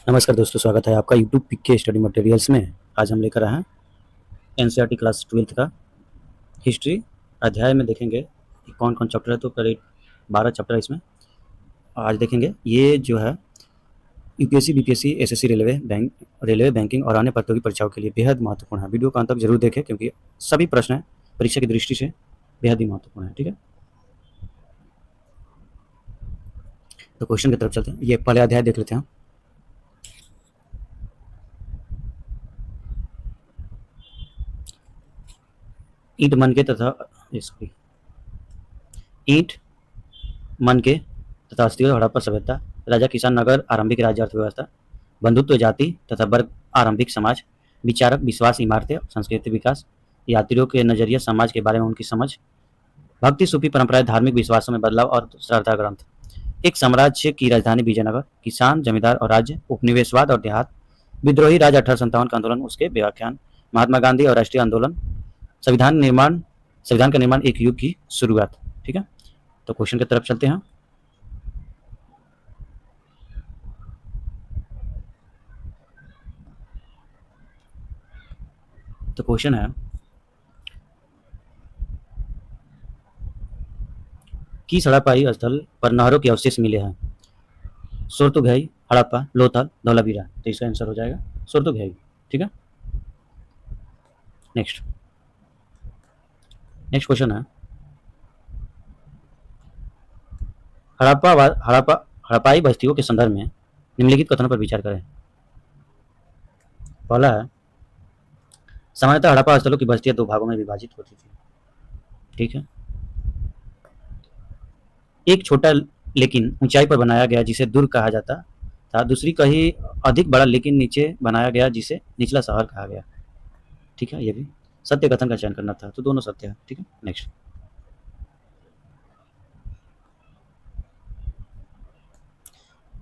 नमस्कार दोस्तों, स्वागत है आपका यूट्यूब पीके स्टडी मटेरियल्स में। आज हम लेकर आए हैं एनसीईआरटी क्लास 12th का हिस्ट्री अध्याय में देखेंगे कि कौन कौन चैप्टर है। तो करीब 12 चैप्टर है इसमें। आज देखेंगे ये जो है UPSC, BPSC, SSC, railway banking और अन्य प्रतियोगी परीक्षाओं के लिए बेहद महत्वपूर्ण है। वीडियो को अंत तक जरूर देखें क्योंकि सभी प्रश्न परीक्षा की दृष्टि से बेहद ही महत्वपूर्ण है। ठीक है, तो क्वेश्चन की तरफ चलते हैं। ये पहले अध्याय देख लेते हैं। ईंट मन के तथा ईंट मन के तथा अस्थिर हड़प्पा सभ्यता, राजा किसान नगर आरंभिक राज्य अर्थव्यवस्था, बंधुत्व जाति तथा वर्ग आरंभिक समाज, विचारक विश्वास इमारतें संस्कृति विकास, यात्रियों के नजरिया समाज के बारे में उनकी समझ, भक्ति सूफी परंपराएं धार्मिक विश्वासों में बदलाव और श्रद्धा ग्रंथ, एक साम्राज्य की राजधानी विजयनगर, किसान जमींदार और राज्य, उपनिवेशवाद और देहात, विद्रोही राज्य 1857 का आंदोलन उसके व्याख्यान, महात्मा गांधी और राष्ट्रीय आंदोलन, संविधान का निर्माण एक युग की शुरुआत। ठीक है, तो क्वेश्चन की तरफ चलते हैं। तो क्वेश्चन है किस हड़प्पाई स्थल पर नहरों के अवशेष मिले हैं? सोर्तुघई, हड़प्पा, लोथल, धौलावीरा। तो इसका आंसर हो जाएगा सोर्तुघई। ठीक है, नेक्स्ट क्वेश्चन है हड़प्पाई बस्तियों के संदर्भ में निम्नलिखित कथनों पर विचार करें। पहला है सामान्यतः हड़प्पा स्थलों की बस्तियां दो भागों में विभाजित होती थी। ठीक है, एक छोटा लेकिन ऊंचाई पर बनाया गया जिसे दुर्ग कहा जाता था, दूसरी कहीं अधिक बड़ा लेकिन नीचे बनाया गया जिसे निचला शहर कहा गया। ठीक है, ये भी सत्य कथन का चयन करना था, तो दोनों सत्य है। ठीक है, नेक्स्ट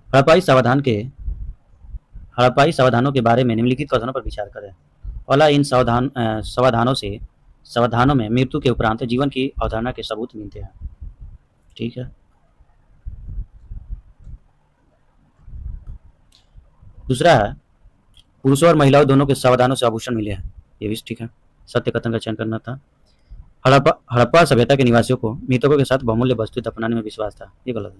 हड़प्पाई सावधानों के बारे में निम्नलिखित कथनों पर विचार करें। पहला, इन सावधानों में मृत्यु के उपरांत जीवन की अवधारणा के सबूत मिलते हैं। ठीक है, दूसरा है पुरुषों और महिलाओं दोनों के सावधानों से आभूषण मिले हैं। ये भी ठीक है, सत्य कथन का चयन करना था। हड़प्पा सभ्यता के निवासियों को मृतकों के साथ बहुमूल्य वस्तुएं दफनाने में विश्वास था। ये गलत है।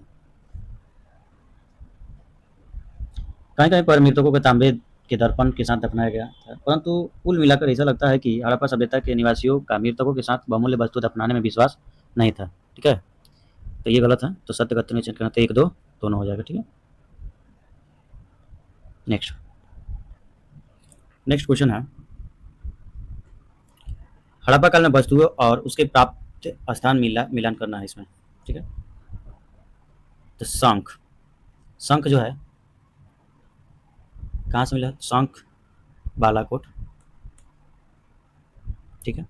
कहीं कहीं पर मृतकों को तांबे के दर्पण के साथ दफनाया गया था, परंतु कुल मिलाकर ऐसा लगता है कि हड़प्पा सभ्यता के निवासियों का मृतकों के साथ बहुमूल्य वस्तु दफनाने में विश्वास नहीं था। ठीक है, तो ये गलत है, तो सत्य कथन में चयन करना था। 1-2 दोनों हो जाएगा। ठीक है, नेक्स्ट क्वेश्चन है हड़प्पा काल में वस्तुओं और उसके प्राप्त स्थान मिलान करना है इसमें। ठीक है, तो शंख जो है कहाँ से मिला? शंख बालाकोट। ठीक है,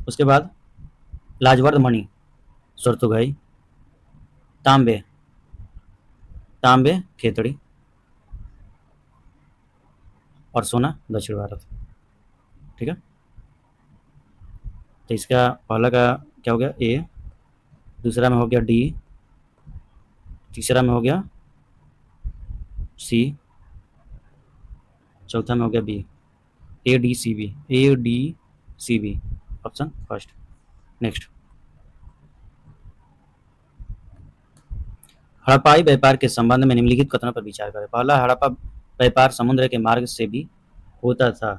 उसके बाद लाजवर्द मणि सोर्तुगाई, तांबे खेतड़ी और सोना दक्षिण भारत। ठीक है, तो इसका पहला का क्या हो गया? ए, दूसरा में हो गया डी, तीसरा में हो गया सी, चौथा में हो गया B. A D C B option first. Next, हड़प्पाई व्यापार के संबंध में निम्नलिखित कथनों पर विचार करें। पहला, हड़प्पा व्यापार समुद्र के मार्ग से भी होता था।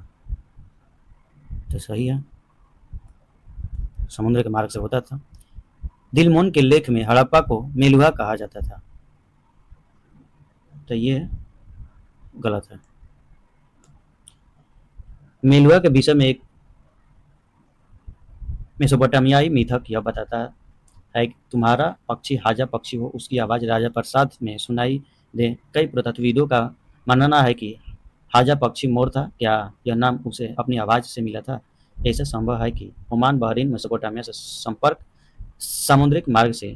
तो सही है, समुद्र के मार्ग से होता था। दिलमोन के लेख में हड़प्पा को मेलुहा कहा जाता था। तो ये गलत है। मेलुहा के विषय में एक मेसोपोटामियाई मिथक यह बताता है कि तुम्हारा पक्षी हाजा पक्षी हो, उसकी आवाज़ राजा प्रसाद में सुनाई दे। कई पुरातत्वविदों का मानना है कि हाजा पक्षी मोर था। क्या यह नाम उसे अपनी आवाज़ से मिला था? ऐसा संभव है कि ओमान बहरीन मेसोपोटामिया से संपर्क सामुद्रिक मार्ग से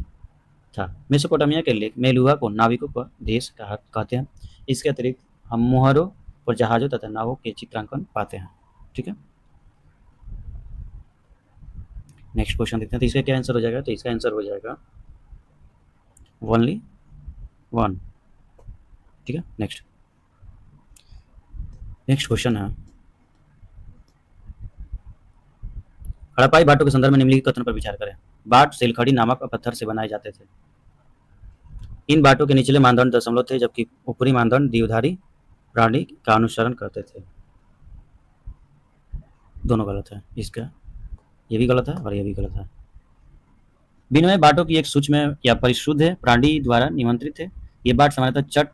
था। मेसोपोटामिया के लेख मेलुहा को नाविकों का देश कहते हैं। इसके अतिरिक्त हम मुहरों और जहाज़ों तथा नावों के चित्रांकन पाते हैं। ठीक है, नेक्स्ट क्वेश्चन देखते हैं। तो इसका क्या आंसर हो जाएगा? तो इसका आंसर हो जाएगा ओनली 1। ठीक है, नेक्स्ट नेक्स्ट क्वेश्चन है, हड़प्पाई बाटों के संदर्भ में निम्नलिखित कथन पर विचार करें। बाट सेलखड़ी नामक पत्थर से बनाए जाते थे। इन बाटों के निचले मानदंड दशमलव थे, जबकि ऊपरी मानदंड द्विधारी प्रणाली का अनुसरण करते थे। दोनों गलत है। इसका ये भी गलत है और ये भी गलत है। विनिमय बाटों की एक सूक्ष्म या परिशुद्ध प्रणाली द्वारा नियंत्रित थे। ये बाट सामान्यतः चट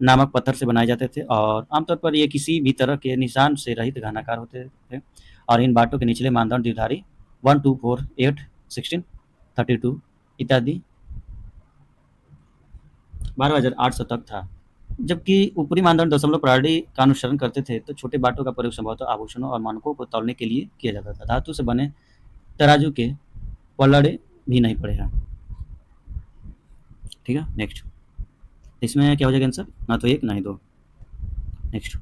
नामक पत्थर से बनाए जाते थे और आमतौर पर ये किसी भी तरह के निशान से रहित घनाकार होते थे और इन बाटों के निचले मानदंड द्विधारी 1 2 4 8 16 32 इत्यादि 12,800 तक था। जबकि ऊपरी मानदंड दशमलव प्रणाली का अनुसरण करते थे, तो छोटे बाटों का प्रयोग संभवतः आभूषणों और मानकों को तौलने के लिए किया जाता था। धातु से बने तराजू के पल्लड़े भी नहीं पड़े हैं। ठीक है, नेक्स्ट। इसमें क्या हो जाएगा आंसर? ना तो एक ना ही दो। नेक्स्ट,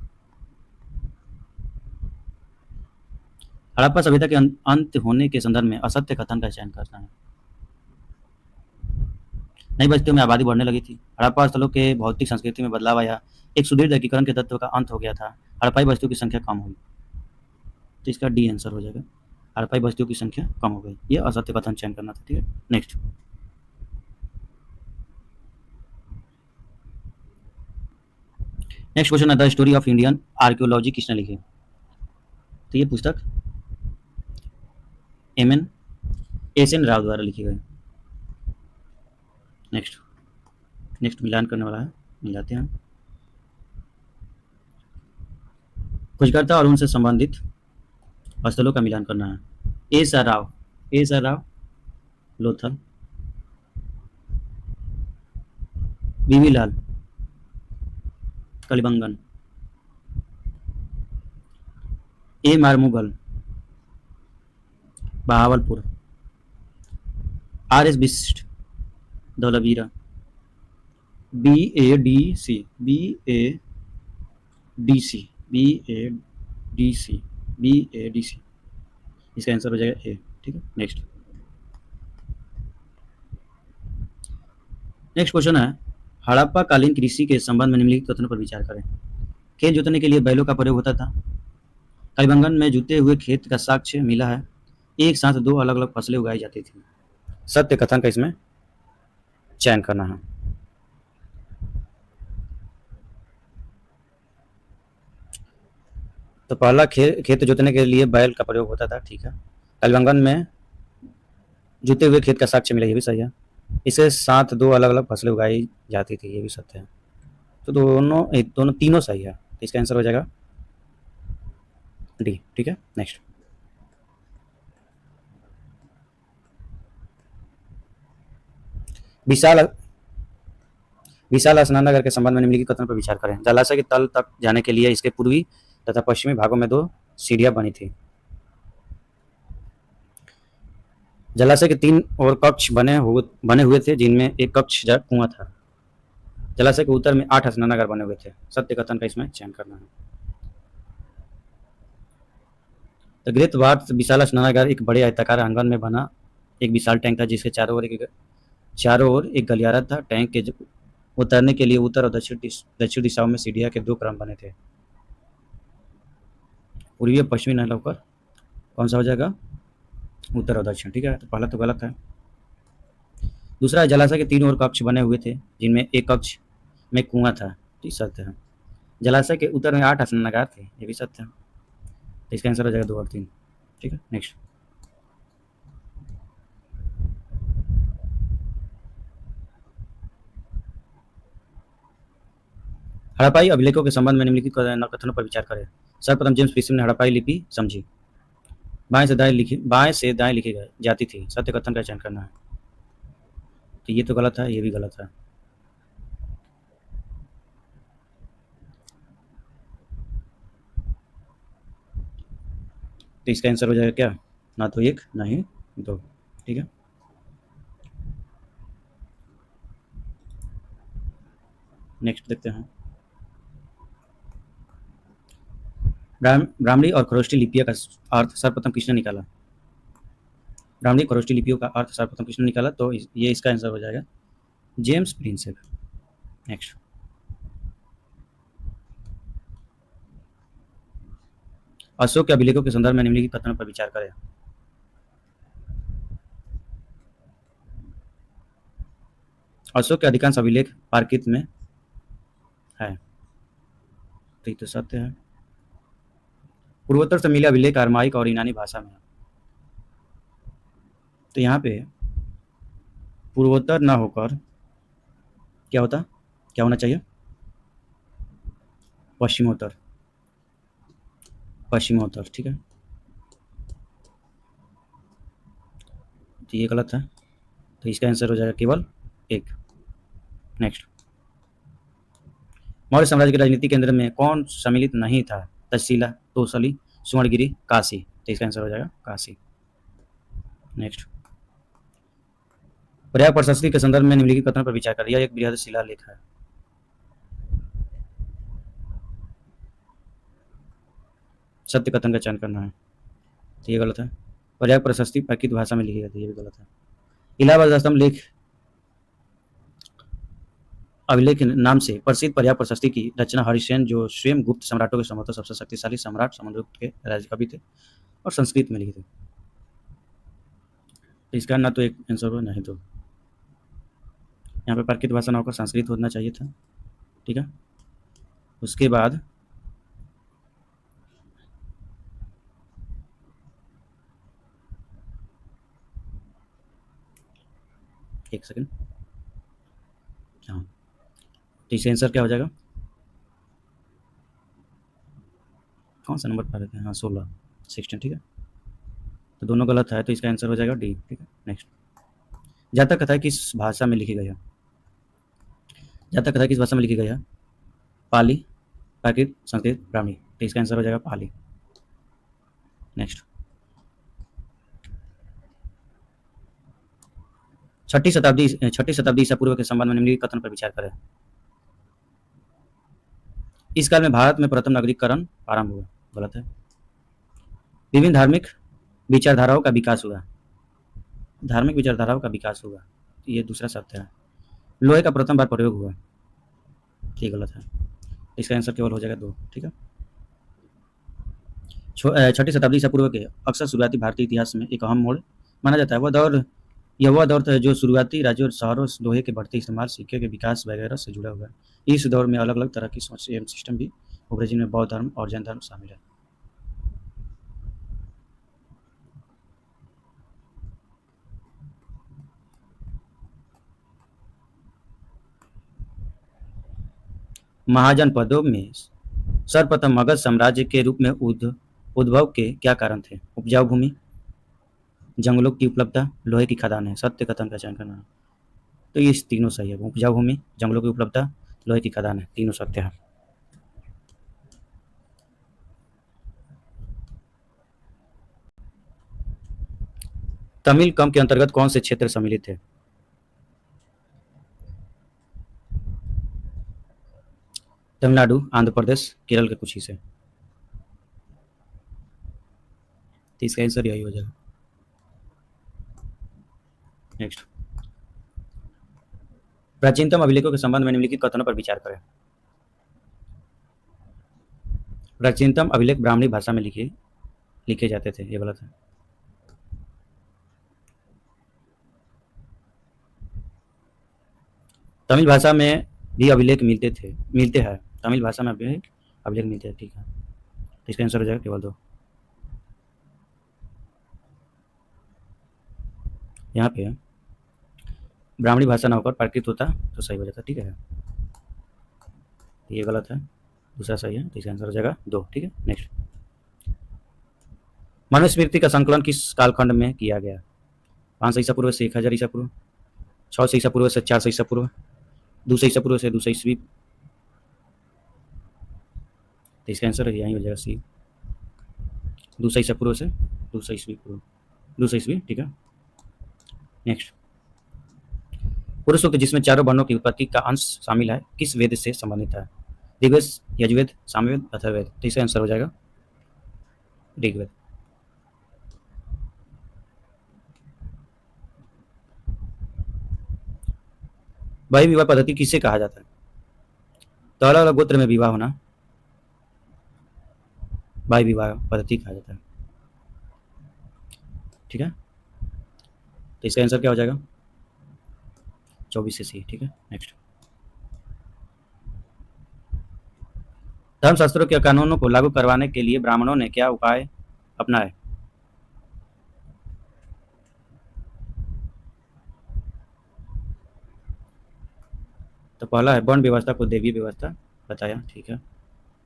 हड़प्पा सभ्यता के अंत होने के संदर्भ में असत्य कथन का चयन करना है। नई बस्तियों में आबादी बढ़ने लगी थी। हड़प्पा स्थलों के भौतिक संस्कृति में बदलाव आया। एक सुदृढ़ एकीकरण के तत्व का अंत हो गया था। हड़प्पाई बस्तियों की संख्या कम हुई। तो इसका डी आंसर हो जाएगा। हड़प्पाई बस्तियों की संख्या कम हो गई। ये असत्य कथन चयन करना था। ठीक है, नेक्स्ट। नेक्स्ट क्वेश्चन है, the story of Indian archaeology किसने लिखी? तो ये पुस्तक एम एस एन राव द्वारा लिखी गई। नेक्स्ट, नेक्स्ट मिलान करने वाला है, मिलाते हैं। खोजकर्ता और उनसे संबंधित स्थलों का मिलान करना है। S R Rao, S R Rao Lothal, B V Lal Kalibangan, A R Mughal Bahawalpur, R S Bisht Dholavira, B A D C, B A D C, B A D C, B A D C, इसका आंसर हो जाएगा ए। ठीक है, नेक्स्ट। नेक्स्ट क्वेश्चन है, हड़प्पा कालीन कृषि के संबंध में निम्नलिखित कथनों पर विचार करें। खेत जोतने के लिए बैलों का प्रयोग होता था। कलिबंगन में जुते हुए खेत का साक्ष्य मिला है। एक साथ दो अलग अलग फसलें उगाई जाती थी। सत्य कथन का इसमें चयन करना है। तो पहला खेत जोतने के लिए बैल का प्रयोग होता था। ठीक है, कलिबंगन में जुते हुए खेत का साक्ष्य मिला, ये भी सही है। इसे साथ दो अलग अलग फसलें उगाई जाती थी, ये भी सत्य है। तो दोनों तीनों सही है। तो इसका आंसर हो जाएगा डी। ठीक है, नेक्स्ट। विशाल विशाल स्नानागार के संबंध में निम्नलिखित कथन पर विचार करें। जलाशय के तल तक जाने के लिए इसके पूर्वी तथा पश्चिमी भागों में दो सीढ़ियां बनी थी। जलाशय के 3 और कक्ष बने हुए थे, जिनमें एक कक्ष कुआं था। जलाशय के उत्तर में 8 स्नानागार बने हुए थे। सत्य कथन का इसमें चयन करना है। द ग्रेट वार्थ विशाल स्नानागार एक बड़े आयताकार आंगन में बना एक विशाल टैंक था, जिसके चारों ओर एक गलियारा था। टैंक के उतरने के लिए उत्तर और दक्षिण दिशाओं में सीढ़ियां के 2 क्रम बने थे। पूर्वी और पश्चिमी नहीं होकर कौन सा हो जाएगा? उत्तर और दक्षिण। ठीक है, तो पहला तो गलत है। दूसरा, जलाशय के 3 और कक्ष बने हुए थे, जिनमें एक कक्ष में कुआं था। तो सत्य है। जलाशय के उत्तर में 8 स्नानागार थे, ये भी सत्य है। तो इसका आंसर हो जाएगा 2 और 3। ठीक है, नेक्स्ट। हड़प्पाई अभिलेखों के संबंध में निम्नलिखित कथनों पर विचार करें। सर्वप्रथम जेम्स फिशर ने हड़प्पाई लिपि समझी। बाएं से दाएं लिखी जाती थी। सत्य कथन का चयन करना है। तो ये तो गलत है, ये भी गलत है। तो इसका आंसर हो जाएगा क्या? ना तो 1 ना ही 2। ठीक है, नेक्स्ट देखते हैं। ब्राह्मणी और खरोष्टी लिपियों का अर्थ सर्वप्रथम किसने निकाला? ब्राह्मणी खरोष्टी लिपियों का अर्थ सर्वप्रथम किसने निकाला? तो ये इसका आंसर हो जाएगा जेम्स प्रिंसेप। नेक्स्ट। अशोक के अभिलेखों के संदर्भ में निम्नलिखित कथनों पर विचार करें। अशोक के अधिकांश अभिलेख प्राकृत में है, तो ये तो सत्य है। पूर्वोत्तर से मिले अभिलेख अरमाइक और यूनानी भाषा में है, तो यहाँ पे पूर्वोत्तर ना होकर क्या होता, क्या होना चाहिए, पश्चिमोत्तर, पश्चिमोत्तर, ठीक है, तो ये गलत है, तो इसका आंसर हो जाएगा केवल एक। नेक्स्ट, मौर्य साम्राज्य के राजनीतिक केंद्र में कौन सम्मिलित नहीं था? तक्षशिला, तोसली, सुवर्णगिरी, काशी, तो इसका आंसर हो जाएगा काशी। नेक्स्ट, पर्याय प्रशस्ति के संदर्भ में निम्नलिखित कथनों पर विचार करें। यह एक बृहद शिलालेख है। सत्य कथन का चयन करना है, तो ये गलत है। पर्याय प्रशस्ति प्राकृत भाषा में लिखी गई थी, ये भी गलत है। इलाहाबाद स्तंभ लेख अभिलेख नाम से प्रसिद्ध पर्याय प्रशस्ति की रचना हरिसेन, जो स्वयं गुप्त सम्राटों के संभवतः सबसे शक्तिशाली सम्राट समुद्रगुप्त के राज्य कवि थे और संस्कृत में लिखे थे। तो इसका ना तो एक आंसर हो, नहीं तो यहाँ पे प्राकृत भाषा ना होकर संस्कृत होना चाहिए था, ठीक है। उसके बाद एक सेकंड, हाँ, तो इसका आंसर क्या हो जाएगा, कौन सा नंबर पा रहे थे, हाँ 16, 16, ठीक है, तो दोनों गलत है, तो इसका आंसर हो जाएगा डी, ठीक है। नेक्स्ट, जातक कथा किस भाषा में लिखी गई है? जातक कथा किस भाषा में लिखी गई है? पाली, प्राकृत, संस्कृत, ब्राह्मी, तो इसका आंसर हो जाएगा पाली। नेक्स्ट, छठी शताब्दी ईसा पूर्व के संबंध में निम्नलिखित कथन पर विचार करें। इस काल में भारत में प्रथम नगरीकरण आरंभ हुआ, गलत है। विभिन्न धार्मिक विचारधाराओं का विकास हुआ, धार्मिक विचारधाराओं का विकास हुआ, ये दूसरा सत्य है। लोहे का प्रथम बार प्रयोग हुआ, ये गलत है, इसका आंसर केवल हो जाएगा 2, ठीक है। छठी शताब्दी ईसा पूर्व के अक्सर शुरुआती भारतीय इतिहास में एक अहम मोड़ माना जाता है। वह दौर था जो शुरुआती राज्यों और शहरों से लोहे के बढ़ते इस्तेमाल, सिक्के के विकास वगैरह से जुड़ा हुआ है। इस दौर में अलग अलग तरह की सोच एवं सिस्टम भी उभरे, जिनमें बौद्ध धर्म और जैन धर्म शामिल है। महाजनपदों में सर्वप्रथम मगध साम्राज्य के रूप में उद्भव के क्या कारण थे? उपजाऊ भूमि, जंगलों की उपलब्धता, लोहे की खदान है। सत्य कथन का चयन करना है, तो ये तीनों सही है। उपजाऊ भूमि, जंगलों की उपलब्धता, लोहे की खदान है, तीनों सत्य है। तमिल कम के अंतर्गत कौन से क्षेत्र सम्मिलित थे? तमिलनाडु, आंध्र प्रदेश, केरल के कुछ हिस्से, तो इसका आंसर यही हो जाएगा। नेक्स्ट, प्राचीनतम अभिलेखों के संबंध में निम्नलिखित कथनों पर विचार करें। प्राचीनतम अभिलेख ब्राह्मणी भाषा में लिखे जाते थे, ये गलत है। तमिल भाषा में भी अभिलेख मिलते हैं, तमिल भाषा में अभिलेख मिलते हैं, ठीक है, तो इसका आंसर हो जाएगा केवल 2। यहाँ पे ब्राह्मणी भाषा ना होकर प्राकृत होता तो सही हो जाता, ठीक है, ये गलत है, दूसरा सही है, तो इसका आंसर हो जाएगा 2, ठीक है। नेक्स्ट, मनुस्मृति का संकलन किस कालखंड में किया गया? 500 ईसा पूर्व से 1000 ईसा पूर्व, 600 ईसा पूर्व से 400 ईसा पूर्व, 200 ईसा पूर्व से 200 ईस्वी, तो इसका आंसर यही हो जाएगा सी, 200 ईसा पूर्व से 200 ईस्वी पूर्व, 200 ईस्वी, ठीक है। नेक्स्ट, पुरुष सूक्त जिसमें चारों वर्णों की उत्पत्ति का अंश शामिल है किस वेद से संबंधित है? ऋग्वेद, यजुर्वेद, सामवेद, अथर्ववेद, तो इसका आंसर हो जाएगा ऋग्वेद। वही विवाह पद्धति किसे कहा जाता है? तो अलग अलग गोत्र में विवाह होना, बाह्य विवाह पद्धति कहा जाता है। ठीक है, तो इसका आंसर क्या हो जाएगा? 24 से सी। ठीक है, नेक्स्ट। धर्मशास्त्रों के कानूनों को लागू करवाने के लिए ब्राह्मणों ने क्या उपाय अपनाए? तो पहला है वर्ण व्यवस्था को देवीय व्यवस्था बताया। ठीक है,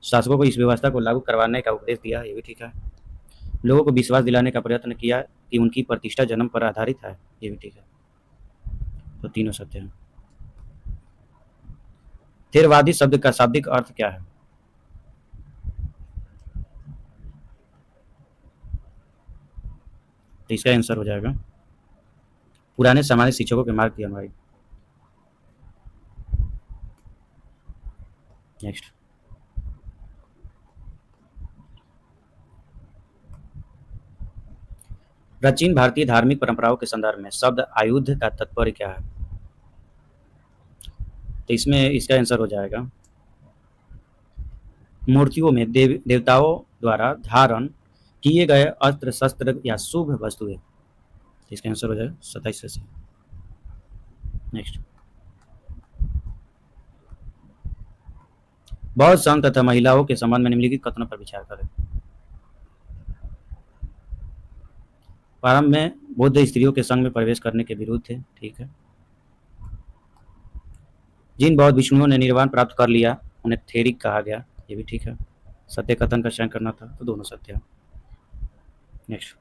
शासकों को इस व्यवस्था को लागू करवाने का उपदेश दिया, ये भी ठीक है। लोगों को विश्वास दिलाने का प्रयत्न किया कि उनकी प्रतिष्ठा जन्म पर आधारित है, ये भी ठीक है। तो तीनों सत्य है। थेरवादी शब्द का शाब्दिक अर्थ क्या है? तो इसका आंसर हो जाएगा पुराने सामाजिक शिक्षकों के मार्ग की अनुयायी। नेक्स्ट। प्राचीन भारतीय धार्मिक परंपराओं के संदर्भ में शब्द आयुध का तात्पर्य क्या है? तो इसमें इसका आंसर हो जाएगा मूर्तियों में देवताओं द्वारा धारण किए गए अस्त्र शस्त्र या शुभ वस्तुएं। तो इसका आंसर हो जाएगा 27 से। नेक्स्ट। बौद्ध संघ तथा महिलाओं के संबंध में निम्नलिखित कथनों पर विचार करें। प्रारंभ में बौद्ध स्त्रियों के संघ में प्रवेश करने के विरुद्ध थे। ठीक है। जिन बौद्ध विष्णुओं ने निर्वाण प्राप्त कर लिया उन्हें थेरिक कहा गया, ये भी ठीक है। सत्य कथन का चयन करना था, तो दोनों सत्य है। नेक्स्ट।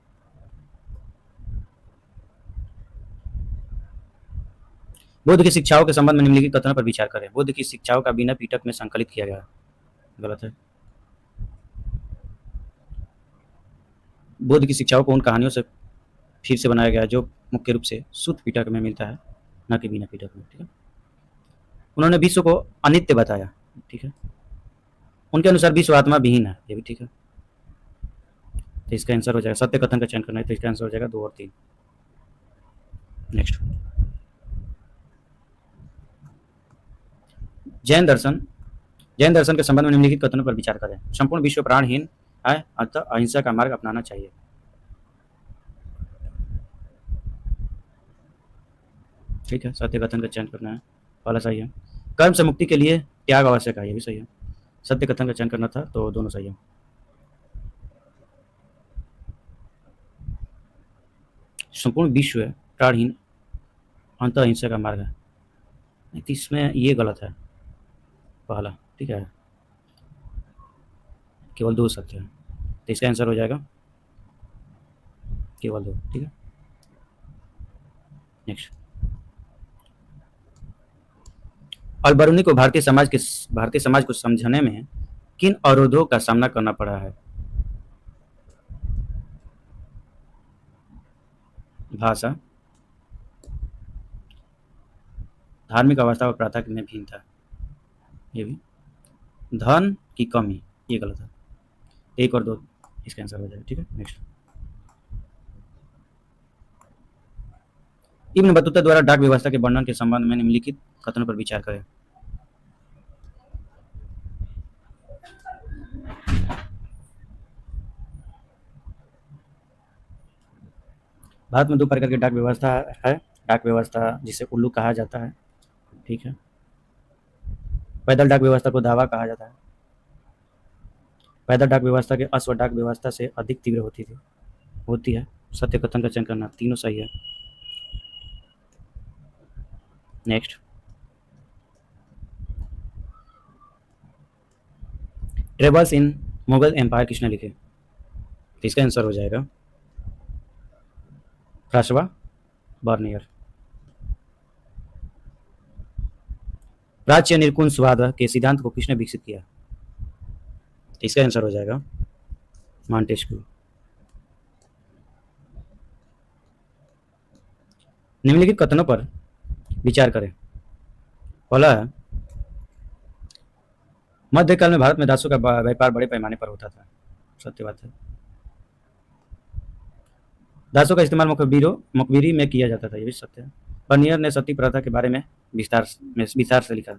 बुद्ध की शिक्षाओं के संबंध में निम्नलिखित कथनों पर विचार करें। बुद्ध की शिक्षाओं का बिना पीटक में संकलित किया गया, गलत है। बुद्ध की शिक्षाओं को उन कहानियों से फिर से बनाया गया जो मुख्य रूप से शुद्ध पीटक में मिलता है, न कि बिना पीटक में। ठीक है। उन्होंने विश्व को अनित्य बताया। ठीक है। उनके अनुसार विश्व आत्मा विहीन है, ये भी ठीक है। तो इसका आंसर हो जाएगा सत्य कथन का चयन करना है, तो इसका आंसर हो जाएगा 2 और 3। नेक्स्ट। जैन दर्शन के संबंध में निम्नलिखित कथनों पर विचार करें। संपूर्ण विश्व प्राणहीन है, अतः अहिंसा का मार्ग अपनाना चाहिए। ठीक है, सत्य कथन का चयन करना है, पहला सही है। कर्म से मुक्ति के लिए त्याग आवश्यक है, ये भी सही है। सत्य कथन का चयन करना था, तो दोनों सही है। संपूर्ण विश्व प्राणहीन अंत अहिंसा का मार्ग है, इसमें ये गलत है पहला। ठीक है, केवल 2 सत्य है, तो इसका आंसर हो जाएगा केवल 2। ठीक है, नेक्स्ट। अलबरूनी को भारतीय समाज को समझने में किन अवरोधों का सामना करना पड़ा है? भाषा, धार्मिक अवस्था और प्रथा में भिन्नता, ये भी। धन की कमी, ये गलत है। 1 और 2 इसका आंसर हो जाएगा। ठीक है, नेक्स्ट। इब्न बतूता द्वारा डाक व्यवस्था के वर्णन के संबंध में निम्नलिखित कथनों पर विचार करें। भारत में 2 प्रकार की डाक व्यवस्था है। डाक व्यवस्था जिसे उल्लू कहा जाता है, ठीक है। पैदल डाक व्यवस्था को दावा कहा जाता है। पैदल डाक व्यवस्था के अश्व डाक व्यवस्था से अधिक तीव्र होती है। सत्य कथन का चयन करना, तीनों सही है। Next. Travels in Mughal empire किसने लिखे? तो इसका आंसर हो जाएगा फ्रांसवा बर्नियर। प्राच्य निरकुंशवाद के सिद्धांत को किसने विकसित किया? तो इसका आंसर हो जाएगा मॉन्टेस्क्यू। निम्नलिखित कथनों पर विचार करें। पहला है मध्यकाल में भारत में दासों का व्यापार बड़े पैमाने पर होता था, सत्य बात है। दासों का इस्तेमाल मुखबिरी में किया जाता था, ये भी सत्य है। बर्नियर ने सती प्रथा के बारे में विस्तार से लिखा,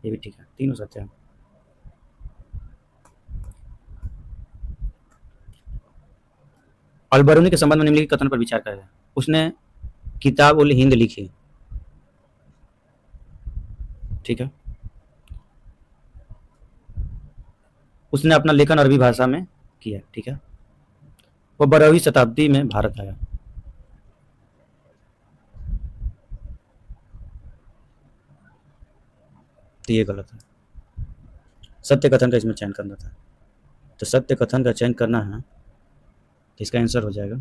ये भी ठीक है। तीनों सत्य है। अल बरूनी के संबंध में निम्नलिखित कथन पर विचार करें। उसने किताब उल हिंद लिखी, ठीक है। उसने अपना लेखन अरबी भाषा में किया, ठीक है। वो 12वीं शताब्दी में भारत आया, तो ये गलत है। सत्य कथन का इसमें चयन करना था, तो सत्य कथन का चयन करना है, तो इसका आंसर हो जाएगा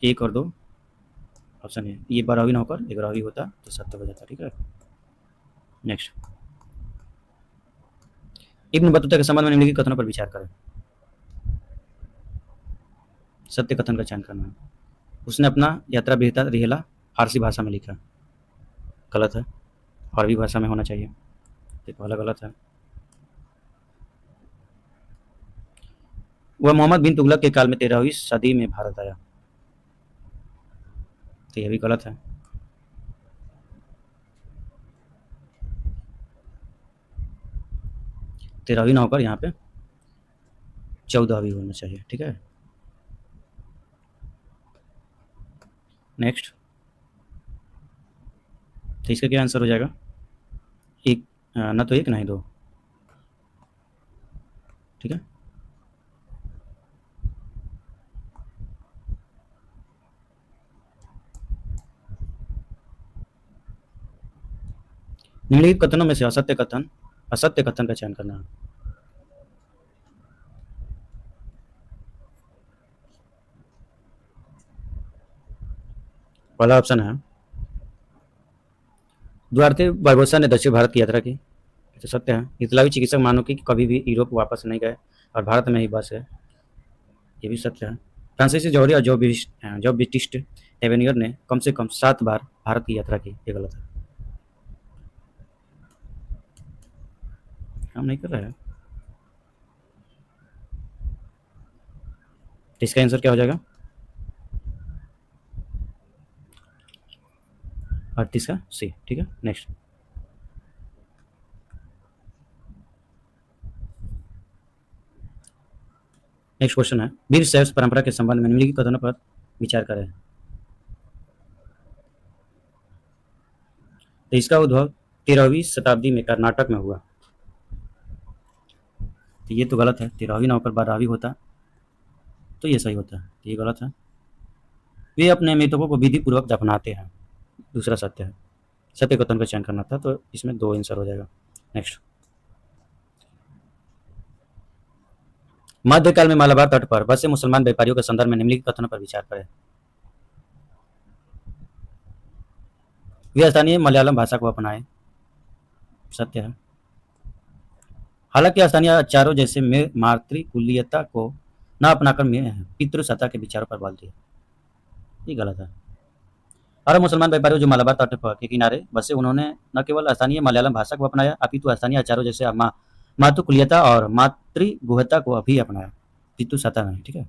1 और 2 ऑप्शन है। ये 12वीं ना होकर 11वीं होता तो सत्य हो जाता, ठीक है। नेक्स्ट, इब्न बतूता के संबंध में निम्नलिखित कथनों पर विचार करें। सत्य कथन का चयन करना है। उसने अपना यात्रा रिहला फारसी भाषा में लिखा, गलत है, अरबी भाषा में होना चाहिए, तो पहला गलत है। वह मोहम्मद बिन तुगलक के काल में 13वीं सदी में भारत आया, तो यह भी गलत है। तेरहवीं ना होकर यहाँ पे 14वीं होना चाहिए, ठीक है। नेक्स्ट, तो इसका क्या आंसर हो जाएगा? एक ना तो 1 ना ही 2, ठीक है। निम्नलिखित कथनों में से असत्य कथन का चयन करना है। पहला ऑप्शन है द्वारते बारबोसा ने दक्षिण भारत की यात्रा की, तो सत्य है। इतालवी चिकित्सक मानो कि कभी भी यूरोप वापस नहीं गए और भारत में ही बस है, ये भी सत्य है। फ्रांसीसी जौहरी और जॉब बिटिस्ट एवेन्यूर ने कम से कम 7 बार भारत की यात्रा की, ये गलत है। काम नहीं कर रहा है, तो इसका आंसर क्या हो जाएगा? 38 का सी, ठीक है। नेक्स्ट, क्वेश्चन है वीर शैव परंपरा के संबंध में निम्नलिखित कथनों पर विचार करें। तो इसका उद्भव 13वीं शताब्दी में कर्नाटक में हुआ, तो ये तो गलत है। 13वीं ना होकर 12वीं होता तो ये सही होता है, तो ये गलत है। वे अपने मृतकों को विधि पूर्वक दफनाते हैं, दूसरा सत्य है। सत्य कथन का चयन करना था, तो इसमें 2 आंसर हो जाएगा। नेक्स्ट, मध्यकाल में मालाबार तट पर बसे मुसलमान व्यापारियों के संदर्भ में निम्नलिखित कथनों पर विचार करें। वे स्थानीय मलयालम भाषा को अपनाए, सत्य है। हालांकि स्थानीय आचारों जैसे मातृकुलीयता को न अपनाकर पितृसत्ता के विचारों पर बल दिया, ये गलत है। अरब मुसलमान व्यापारियों जो मालाबार तट के किनारे बसे, उन्होंने न केवल स्थानीय मलयालम भाषा को अपनाया, अपितु स्थानीय आचारों जैसे मातृकुलीयता और मातृगुहता को भी अपनाया, पितृसत्ता नहीं, ठीक है।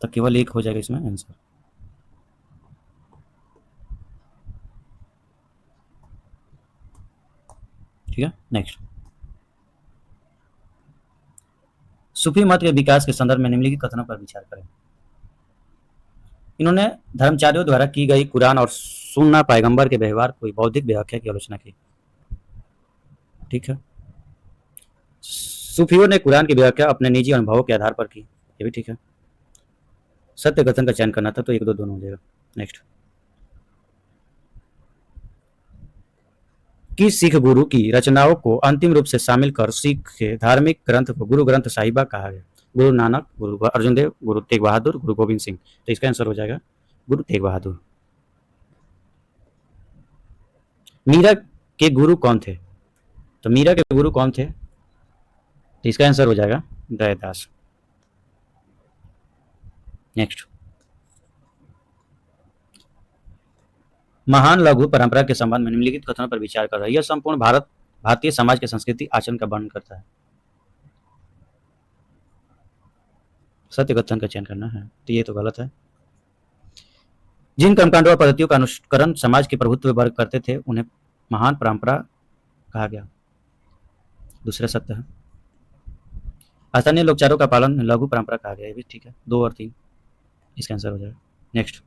तो केवल 1 हो जाएगा इसमें आंसर, ठीक है। नेक्स्ट, सूफी मत के विकास के संदर्भ में निम्नलिखित कथनों पर विचार करें। इन्होंने धर्मचार्यों द्वारा की गई कुरान और सुन्ना पैगंबर के व्यवहार को बौद्धिक व्याख्या की आलोचना की, ठीक है। सूफियों ने कुरान की व्याख्या अपने निजी अनुभवों के आधार पर की, ये भी ठीक है। सत्य कथन का चयन करना था, तो 1 2 दोनों हो जाएगा। नेक्स्ट, कि सिख गुरु की रचनाओं को अंतिम रूप से शामिल कर सिख के धार्मिक ग्रंथ को गुरु ग्रंथ साहिबा कहा गया। गुरु नानक, गुरु अर्जुन देव, गुरु तेग बहादुर, गुरु गोविंद सिंह, तो इसका आंसर हो जाएगा गुरु तेग बहादुर। मीरा के गुरु कौन थे? तो मीरा के गुरु कौन थे? तो इसका आंसर हो जाएगा दयादास। नेक्स्ट, महान लघु परंपरा के संबंध में निम्नलिखित कथनों पर विचार कर रहा है। यह संपूर्ण भारतीय समाज के संस्कृति आचरण का वर्णन करता है, सत्य कथन का चयन करना है, तो ये तो गलत है। जिन कर्मकांडों और पद्धतियों का अनुकरण समाज के प्रभुत्व वर्ग करते थे, उन्हें महान परंपरा कहा गया। दूसरा सत्य है। स्थानीय लोकचारों का पालन लघु परंपरा कहा गया, ये भी ठीक है। 2 और 3 इसका आंसर हो जाएगा। नेक्स्ट,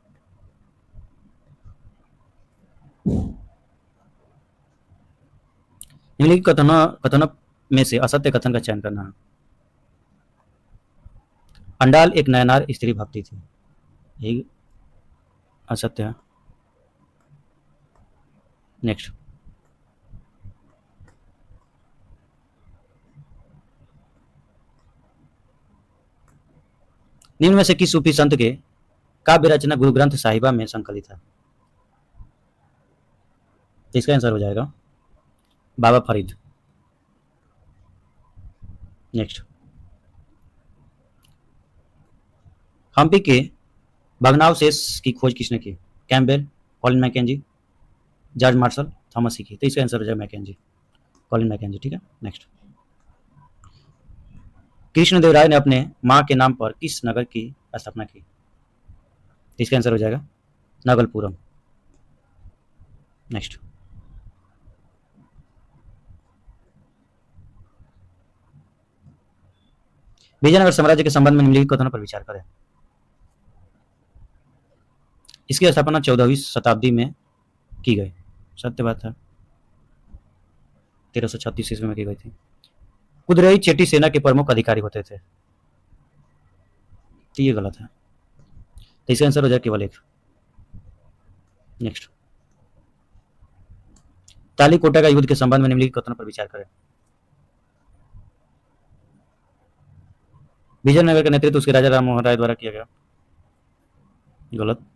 निम्नलिखित कथनों में से असत्य कथन का चयन करना है। अंडाल एक नयनार स्त्री भक्ति थी, यही असत्य है। नेक्स्ट, निम्न में से किस सूफी संत के काव्य रचना गुरु ग्रंथ साहिबा में संकलित है? इसका आंसर हो जाएगा बाबा फरीद। नेक्स्ट, हम्पी के भग्नावशेष की खोज किसने की? Campbell, Colin Mackenzie, George Marshall, Thomas Hickey. तो इसका आंसर हो जाएगा मैकेंजी, कॉलिन मैकेंजी। ठीक है। नेक्स्ट, कृष्णदेवराय ने अपने मां के नाम पर किस नगर की स्थापना की? इसका आंसर हो जाएगा नागलपुरम। नेक्स्ट, विजयनगर साम्राज्य के संबंध में निम्नलिखित कथनों पर विचार करें। इसकी स्थापना 14वीं शताब्दी में की गई, सत्य बात है। 1336 ईस्वी में की गई थी। कुदरई चेटी सेना के प्रमुख अधिकारी होते थे, तो ये गलत है। तो इसका आंसर हो जाएगा केवल एक। नेक्स्ट, तालीकोटा का युद्ध के संबंध में निम्नलिखित कथनों पर विचार करें। विजयनगर का नेतृत्व उसके राजा राम मोहन राय द्वारा किया गया, गलत।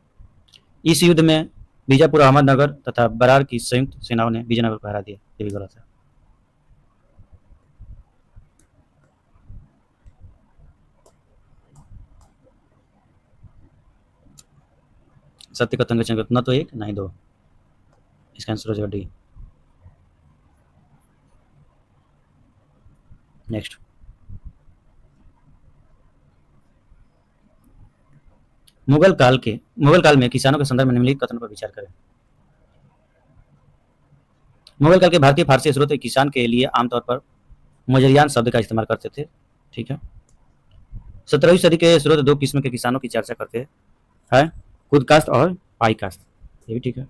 इस युद्ध में बीजापुर, अहमदनगर तथा बरार की संयुक्त सेनाओं ने विजयनगर को हरा दिया, ये भी गलत है। सत्य कथन का चयन न तो 1 न ही 2, इसका आंसर हो जाएगा डी। नेक्स्ट, मुगल काल में किसानों के संदर्भ में निम्नलिखित कथनों पर विचार करें। मुगल काल के भारतीय फारसी स्रोत किसान के लिए आमतौर पर मुजरियान शब्द का इस्तेमाल करते थे। ठीक है। 17वीं सदी के स्रोत 2 किस्म के किसानों की चर्चा करते हैं, खुद काश्त और पाई काश्त, ये भी ठीक है।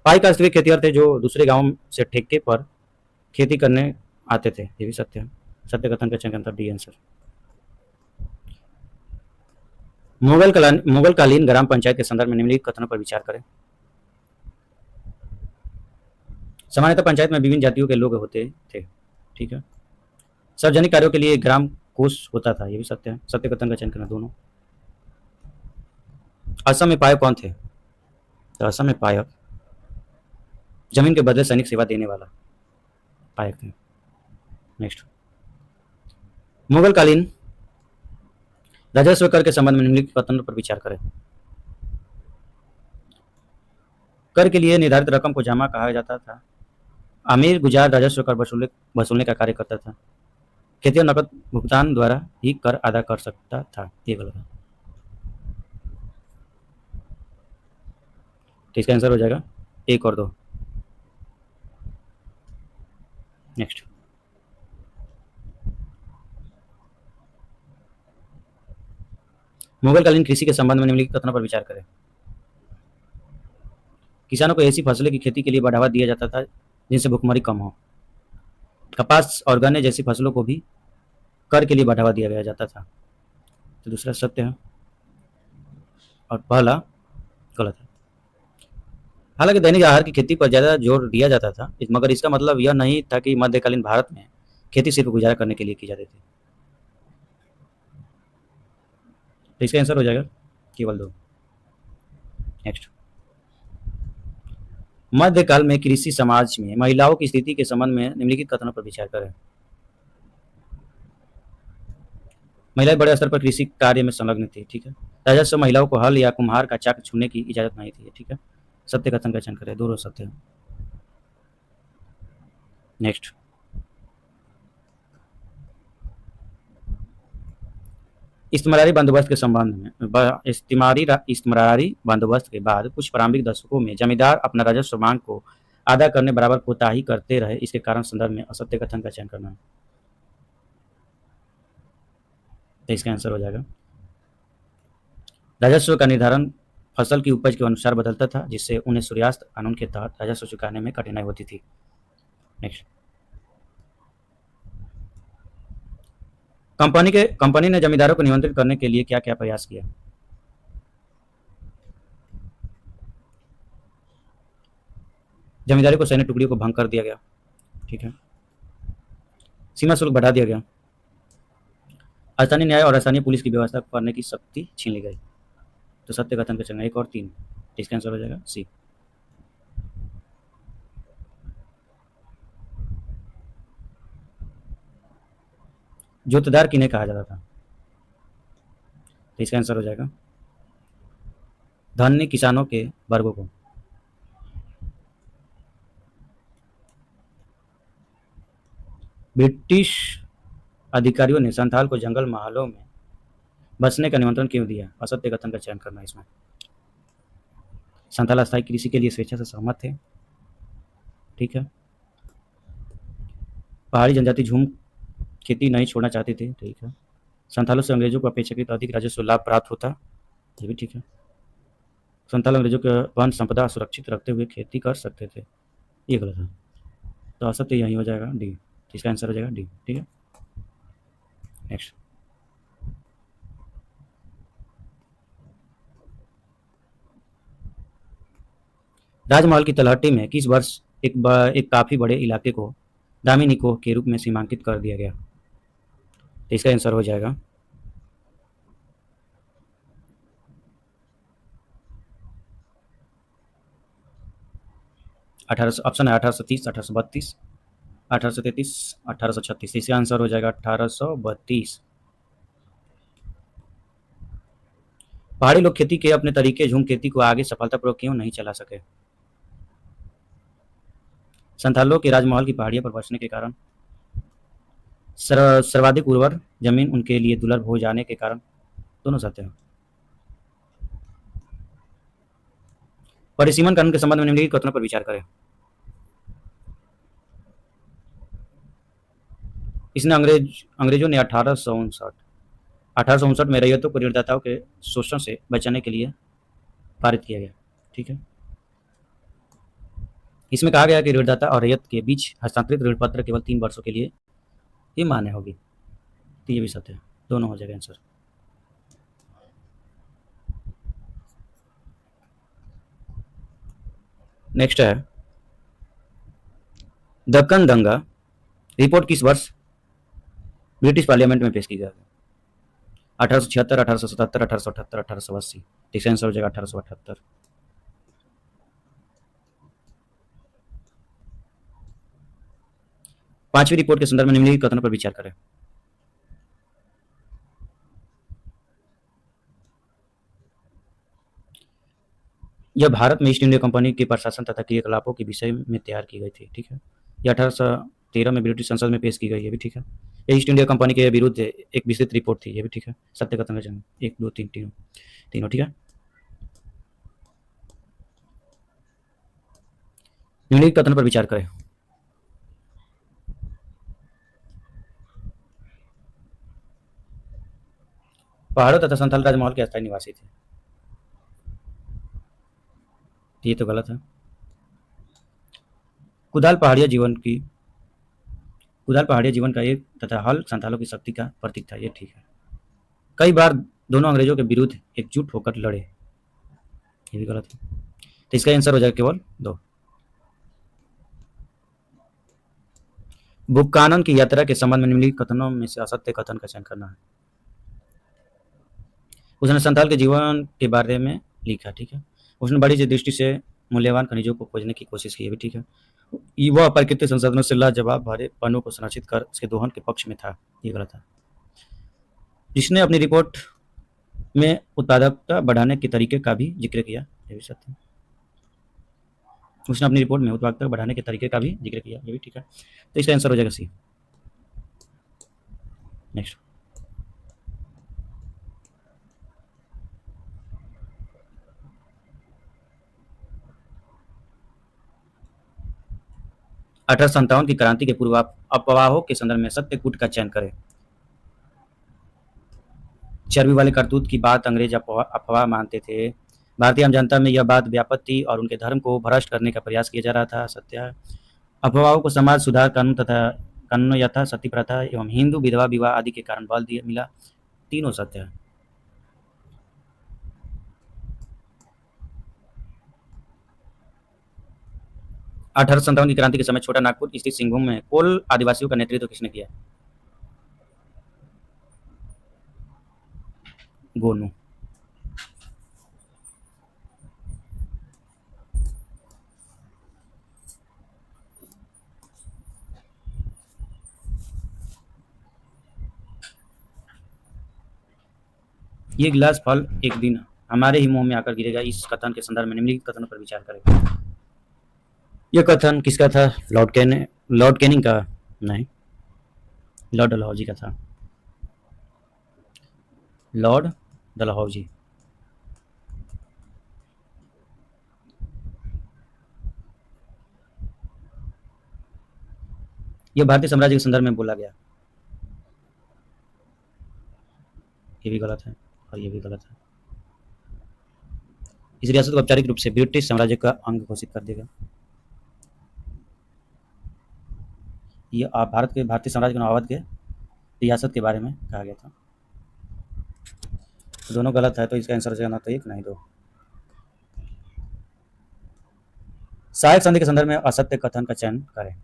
पाई काश्त वे खेतीहर थे जो दूसरे गांवों से ठेके पर खेती करने आते थे, ये भी सत्य है। सत्य कथन का चयन डी आंसर। मुगल कालीन ग्राम पंचायत के संदर्भ में निम्नलिखित कथनों पर विचार करें। सामान्यतः पंचायत में विभिन्न जातियों के लोग होते थे। ठीक है। सार्वजनिक कार्यों के लिए ग्राम कोष होता था, ये भी सत्य है। सत्य कथन का चयन करना दोनों। असम में पायक कौन थे? तो असम में पायक जमीन के बदले सैनिक सेवा देने वाला पायक थे। नेक्स्ट, मुगल कालीन राजस्व कर के संबंध में निम्नलिखित कथनों पर विचार करें। कर के लिए निर्धारित रकम को जमा कहा जाता था। अमीर गुजार राजस्व कर वसूलने का कार्य करता था। खेती और नकद भुगतान द्वारा ही कर अदा कर सकता था, ये गलत है। तो इसका आंसर हो जाएगा 1 और 2। नेक्स्ट, मुगल कालीन कृषि के संबंध में निम्नलिखित कथनों पर विचार करें। किसानों को ऐसी फसलों की खेती के लिए बढ़ावा दिया जाता था जिनसे भुखमरी कम हो। कपास और गन्ने जैसी फसलों को भी कर के लिए बढ़ावा दिया जाता था, तो दूसरा सत्य है और पहला गलत है। हालांकि दैनिक आहार की खेती पर ज्यादा जोर दिया जाता था, मगर इसका मतलब यह नहीं था कि मध्यकालीन भारत में खेती सिर्फ गुजारा करने के लिए की जाती थी। तो इसका आंसर हो जाएगा केवल 2। नेक्स्ट, मध्यकाल में कृषि समाज में महिलाओं की स्थिति के संबंध में निम्नलिखित कथनों पर विचार करें। महिलाएं बड़े स्तर पर कृषि कार्य में संलग्न थी। ठीक है। राजस्व महिलाओं को हल या कुम्हार का चाक छूने की इजाजत नहीं थी। ठीक है। सत्य कथन का चयन करें, दोनों सत्य है। नेक्स्ट, इस्तिमरारी बंदोबस्त के संबंध में इस्तिमरारी बंदोबस्त के बाद कुछ प्रारंभिक दशकों में जमींदार अपना राजस्व मांग को आधा करने बराबर कोताही करते रहे, इसके कारण संदर्भ में असत्य कथन का चयन करना है। तो इसका आंसर हो जाएगा, राजस्व का निर्धारण फसल की उपज के अनुसार बदलता था, जिससे उन्हें सूर्यास्त कानून के तहत राजस्व चुकाने में कठिनाई होती थी। नेक्स्ट, कंपनी ने जमींदारों को नियंत्रित करने के लिए क्या क्या प्रयास किया? जमींदारी को सैन्य टुकड़ियों को भंग कर दिया गया, ठीक है। सीमा शुल्क बढ़ा दिया गया, स्थानीय न्याय और स्थानीय पुलिस की व्यवस्था करने की शक्ति छीन ली गई। तो सत्य कथन का चयन 1 और 3, इसका आंसर हो जाएगा सी। जोतदार किन्हें कहा जाता था? तो इसका आंसर हो जाएगा धन्य किसानों के वर्गों को। ब्रिटिश अधिकारियों ने संथाल को जंगल महलों में बसने का निमंत्रण क्यों दिया? असत्य कथन का चयन करना है इसमें। संथाल अस्थायी कृषि के लिए स्वेच्छा से सहमत थे, ठीक है। पहाड़ी जनजाति झूम खेती नहीं छोड़ना चाहते थे, ठीक है। संथालों से अंग्रेजों को अपेक्षाकृत अधिक राजस्व लाभ प्राप्त होता, ये भी ठीक है। संथाल अंग्रेजों के वन संपदा सुरक्षित रखते हुए खेती कर सकते थे, ये गलत है। तो असत्य यही हो जाएगा डी, इसका आंसर हो जाएगा डी, ठीक है। नेक्स्ट, राजमहल की तलहटी में किस वर्ष एक काफी बड़े इलाके को दामिनी निकोह के रूप में सीमांकित कर दिया गया? तो इसका आंसर हो जाएगा 1800, ऑप्शन है 1830, 1832, 1833, 1836। इसका आंसर हो जाएगा 1832। पहाड़ी लोग खेती के अपने तरीके झूम खेती को आगे सफलतापूर्वक क्यों नहीं चला सके? संथालों के राजमहल की पहाड़ियों पर बसने के कारण, सर्वाधिक उर्वर जमीन उनके लिए दुर्लभ हो जाने के कारण, दोनों सत्य हैं। परिसीमन कानून के संबंध में निम्नलिखित कथनों पर विचार करें। इसने अंग्रेजों ने 1859 में रैयतों को ऋणदाताओं के शोषण से बचाने के लिए पारित किया गया, ठीक है। इसमें कहा गया कि ऋणदाता और रैयत के बीच हस्तांतरित ऋण पत्र केवल 3 वर्षों के लिए ही मान्य होगी। तो ये भी सत्य है, दोनों हो जाएगा आंसर। नेक्स्ट है, दक्कन दंगा रिपोर्ट किस वर्ष ब्रिटिश पार्लियामेंट में पेश की गई? 1876, 1877, 1878, 1880। इसका आंसर हो जाएगा 1878। पांचवी रिपोर्ट के संदर्भ में निम्नलिखित कथनों पर विचार करें। यह भारत में ईस्ट इंडिया कंपनी के प्रशासन तथा क्रियाकलापों के विषय में तैयार की गई थी, ठीक है। यह 1813 में ब्रिटिश संसद में पेश की गई, ये भी ठीक है। यह ईस्ट इंडिया कंपनी के विरुद्ध एक विस्तृत रिपोर्ट थी, ये भी ठीक है। सत्य कथन का जन्म 1, 2, 3, तीनों ठीक है। निम्नलिखित कथन पर विचार करें। पहाड़ों तथा संथाल राजमहल के अस्थायी निवासी थे, ये तो गलत है। कुदाल पहाड़िया जीवन का एक तथा हल संथालों की शक्ति का प्रतीक था, ये ठीक है। कई बार दोनों अंग्रेजों के विरुद्ध एकजुट होकर लड़े, ये भी गलत है। तो इसका आंसर हो जाएगा केवल 2। बुक्कानन की यात्रा के संबंध में निम्नलिखित कथनों में से असत्य कथन का चयन करना है। उसने संथाल के जीवन के बारे में लिखा, ठीक है। उसने बड़ी दृष्टि से मूल्यवान खनिजों को खोजने की कोशिश की, ये भी ठीक है। वह प्राकृतिक संसाधनों से लाजवाब भरे पन्नों को संरक्षित कर उसके दोहन के पक्ष में था, ये गलत है। जिसने अपनी रिपोर्ट में उत्पादकता बढ़ाने के तरीके का भी जिक्र किया, ये भी सत्य है। उसने अपनी रिपोर्ट में उत्पादकता बढ़ाने के तरीके का भी जिक्र किया, ये भी ठीक है। तो इसका आंसर हो जाएगा सी। नेक्स्ट, 1857 की क्रांति के पूर्व अफवाहों के संदर्भ में सत्य कूट का चयन करें। चर्बी वाले करतूत की बात अंग्रेज अफवाह मानते थे। भारतीय आम जनता में यह बात व्यापक थी और उनके धर्म को भ्रष्ट करने का प्रयास किया जा रहा था। सत्य है। अफवाहों को समाज सुधार कानून यथा सती प्रथा एवं हिंदू विधवा विवाह आदि के कारण बल दिया मिला। तीनों सत्य है। अठारह संतावन की क्रांति के समय छोटा नागपुर स्थित सिंहभूम में कोल आदिवासियों का नेतृत्व किसने किया? गोनू। ये गिलास फल एक दिन हमारे ही मुंह में आकर गिरेगा। इस कथन के संदर्भ में निम्नलिखित कथनों पर विचार करें। यह कथन किसका था? लॉर्ड कैनिंग का नहीं, लॉर्ड डलहौजी का था। लॉर्ड डलहौजी। यह भारतीय साम्राज्य के संदर्भ में बोला गया। ये भी गलत है और ये भी गलत है। इस रियासत को औपचारिक रूप से ब्रिटिश साम्राज्य का अंग घोषित कर देगा। ये भारत के भारतीय साम्राज्य के नवावत के रियासत के बारे में कहा गया था। दोनों गलत है तो इसका आंसर हो जाएगा ना तो एक नहीं दो। सहायक संधि के संदर्भ में असत्य कथन का चयन करें।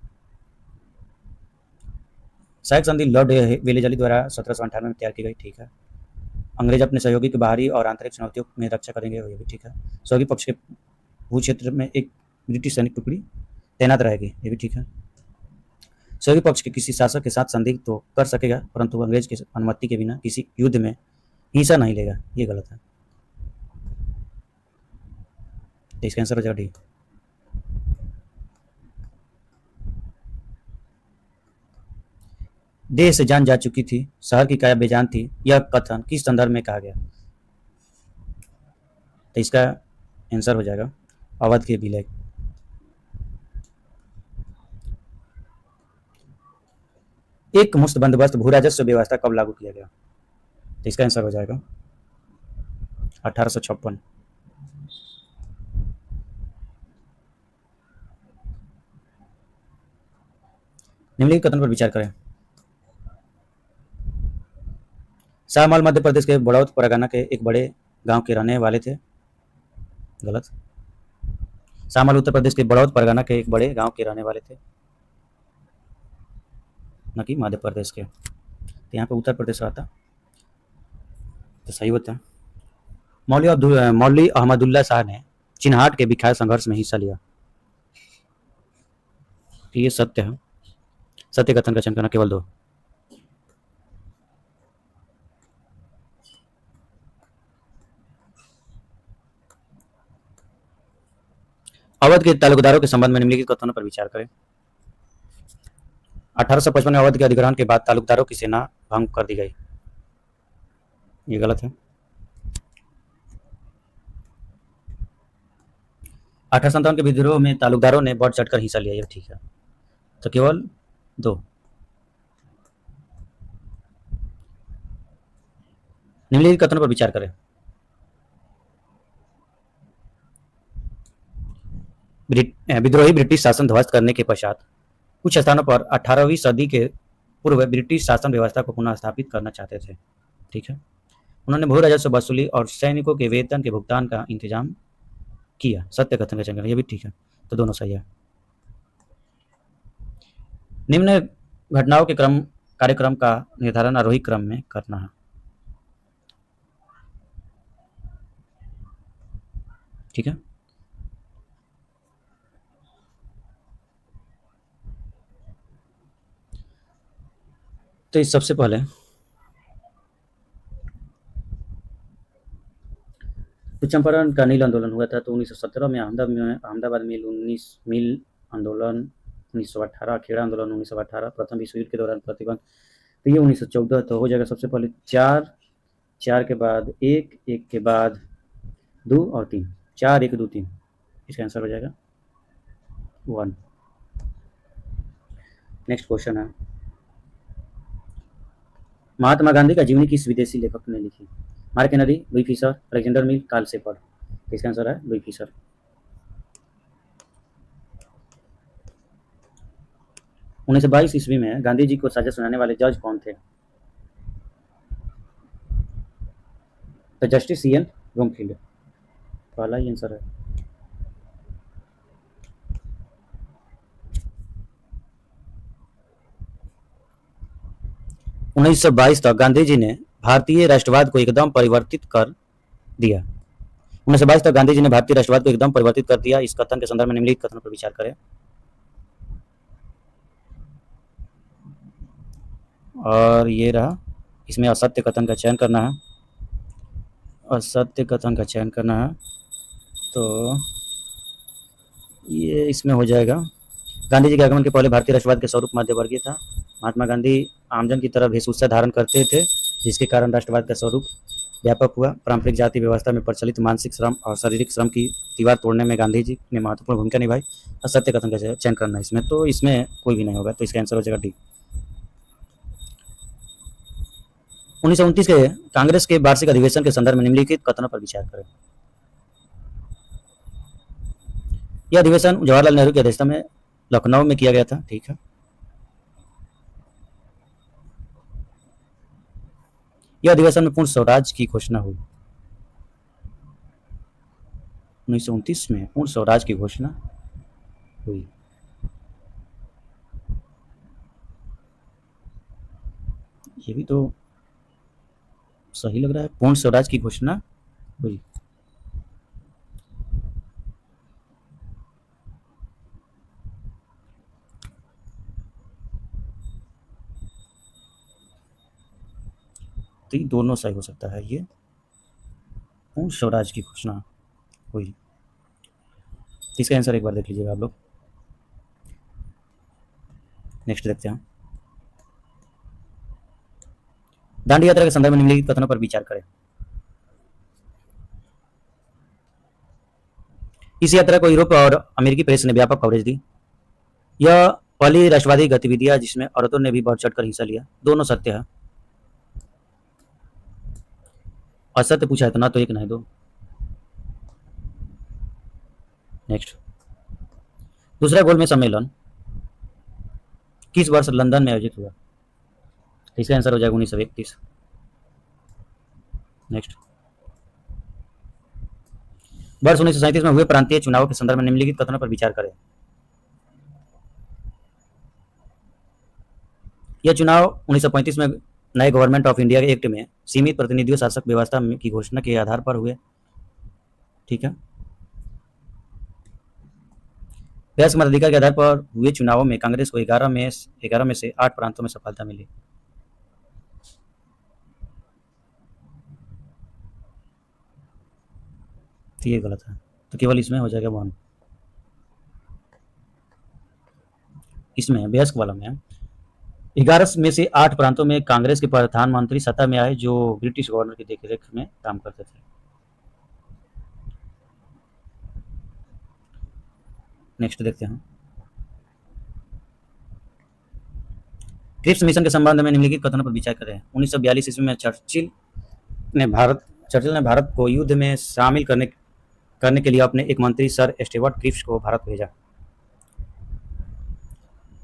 सहायक संधि लॉर्ड वेलेजली द्वारा 1798 में तैयार की गई। ठीक है। अंग्रेज अपने सहयोगी की बाहरी और आंतरिक चुनौतियों में रक्षा करेंगे। ये भी ठीक है। सहयोगी पक्ष के भू क्षेत्र में एक ब्रिटिश सैनिक टुकड़ी तैनात रहेगी। ये भी ठीक है। सहयोगी पक्ष के किसी शासक के साथ संधि तो कर सकेगा परंतु अंग्रेज की अनुमति के बिना किसी युद्ध में हिस्सा नहीं लेगा। ये गलत है। तो इसका आंसर हो जाएगा डी। देह से जान जा चुकी थी, शहर की काया बेजान थी। यह कथन किस संदर्भ में कहा गया? तो इसका आंसर हो जाएगा अवध के विलय। एक मुश्त बंदोबस्त भू राजस्व व्यवस्था कब लागू किया गया? तो इसका आंसर हो जाएगा 1856। निम्नलिखित कथन पर विचार करें। शाहमाल मध्य प्रदेश के बड़ौत परगना के एक बड़े गांव के रहने वाले थे। गलत। शाहमाल उत्तर प्रदेश के बड़ौत परगना के एक बड़े गांव के रहने वाले थे, न कि मध्य प्रदेश के। तो यहाँ पे उत्तर प्रदेश रहता तो सही होता। मौलवी अहमदुल्ला शाह ने चिन्हाट के विख्यात संघर्ष में हिस्सा लिया। तो ये सत्य है। सत्य कथन का चयन करना केवल दो। अवध के तालुकदारों के संबंध में निम्नलिखित कथनों पर विचार करें। 1855 में अवध के अधिग्रहण के बाद तालुकदारों की सेना भंग कर दी गई। ये गलत है। 1857 के विद्रोह में तालुकदारों ने बढ़ चढ़कर हिस्सा लिया। ये ठीक है। तो केवल दो। निम्नलिखित कथनों पर विचार करें। विद्रोही ब्रिटिश शासन ध्वस्त करने के पश्चात कुछ स्थानों पर 18वीं सदी के पूर्व ब्रिटिश शासन व्यवस्था को पुनः स्थापित करना चाहते थे। ठीक है। उन्होंने भू राजस्व वसूली और सैनिकों के वेतन के भुगतान का इंतजाम किया। सत्य कथन का चयन। ये भी ठीक है। तो दोनों सही है। निम्न घटनाओं के कार्यक्रम का निर्धारण आरोही क्रम में करना है। ठीक है। तो इस सबसे पहले तो चंपारण का नील आंदोलन हुआ था तो 1917 में अहमदाबाद मिल आंदोलन 1918, खेड़ा आंदोलन 1918, प्रथम विश्व युद्ध के दौरान प्रतिबंध तो ये 1914। तो हो जाएगा सबसे पहले 4, 4 के बाद 1, 1 के बाद 2 और 3, 4, 1, 2, 3। इसका आंसर हो जाएगा 1। नेक्स्ट क्वेश्चन है, महात्मा गांधी का जीवनी किस विदेशी लेखक ने लिखी? Mark Henry, Louis Fischer, Alexander Mill, Karl Separd. इसका आंसर है लुई फिशर। 1922 ईस्वी में गांधी जी को सजा सुनाने वाले जज कौन थे? तो जस्टिस सी एन ब्रूमफील्ड, पहला ही आंसर है। 1922 तक गांधी जी ने भारतीय राष्ट्रवाद को एकदम परिवर्तित कर दिया। 1922 तक गांधी जी ने भारतीय राष्ट्रवाद को एकदम परिवर्तित कर दिया। इस कथन के संदर्भ में निम्नलिखित कथनों पर विचार करें। और ये रहा, इसमें असत्य कथन का चयन करना है। असत्य कथन का चयन करना है तो ये इसमें हो जाएगा, गांधी जी के आगमन के पहले भारतीय राष्ट्रवाद के स्वरूप मध्यवर्गीय था। महात्मा गांधी आमजन की तरह वेशभूषा धारण करते थे, जिसके कारण राष्ट्रवाद का स्वरूप व्यापक हुआ। पारंपरिक जाति व्यवस्था में प्रचलित मानसिक श्रम और शारीरिक श्रम की दीवार तोड़ने में गांधी जी ने महत्वपूर्ण भूमिका निभाई। असत्य कथन का चयन करना है इसमें, तो इसमें कोई भी नहीं होगा, तो इसका आंसर हो जाएगा डी। 1929 के कांग्रेस के वार्षिक अधिवेशन के संदर्भ में निम्नलिखित कथनों पर विचार करें। यह अधिवेशन जवाहरलाल नेहरू की अध्यक्षता में लखनऊ में किया गया था। ठीक है, यह अधिवेशन में पूर्ण स्वराज की घोषणा हुई। 1929 में पूर्ण स्वराज की घोषणा हुई। ये भी तो सही लग रहा है, पूर्ण स्वराज की घोषणा हुई। तो ये दोनों सही हो सकता है। ये पूर्ण स्वराज की घोषणा हुई, इसका आंसर एक बार देख लीजिएगा आप लोग। नेक्स्ट देखते हैं, दांडी यात्रा के संदर्भ में निम्नलिखित कथनों पर विचार करें। इस यात्रा को यूरोप और अमेरिकी प्रेस ने व्यापक कवरेज दी। यह पहली राष्ट्रवादी गतिविधियां जिसमें औरतों ने भी बढ़ चढ़कर हिस्सा लिया। दोनों सत्य है। असत्य पूछा है तो ना तो एक नहीं दो। नेक्स्ट, दूसरा गोलमेज सम्मेलन किस वर्ष लंदन में आयोजित हुआ? इसका आंसर हो जाएगा 1931। नेक्स्ट, वर्ष 1937 में हुए प्रांतीय चुनाव के संदर्भ में निम्नलिखित कथनों पर विचार करें। यह चुनाव 1935 में नए गवर्नमेंट ऑफ इंडिया एक्ट में सीमित प्रतिनिधियों शासक व्यवस्था की घोषणा के आधार पर हुए। ठीक है, वयस्क मताधिकार के आधार पर हुए चुनावों में कांग्रेस को 11 में से 8 प्रांतों में सफलता मिली। तो ये गलत है, तो केवल इसमें हो जाएगा 1। इसमें वयस्क वाला में 11 में से 8 प्रांतों में कांग्रेस के प्रधानमंत्री सत्ता में आए, जो ब्रिटिश गवर्नर की देखरेख में काम करते थे। नेक्स्ट देखते हैं, क्रिप्स मिशन के संबंध में निम्नलिखित कथनों पर विचार करें। 1942 ईस्वी में चर्चिल ने भारत को युद्ध में शामिल करने के लिए अपने एक मंत्री सर स्टीवर्ट क्रिप्स को भारत भेजा।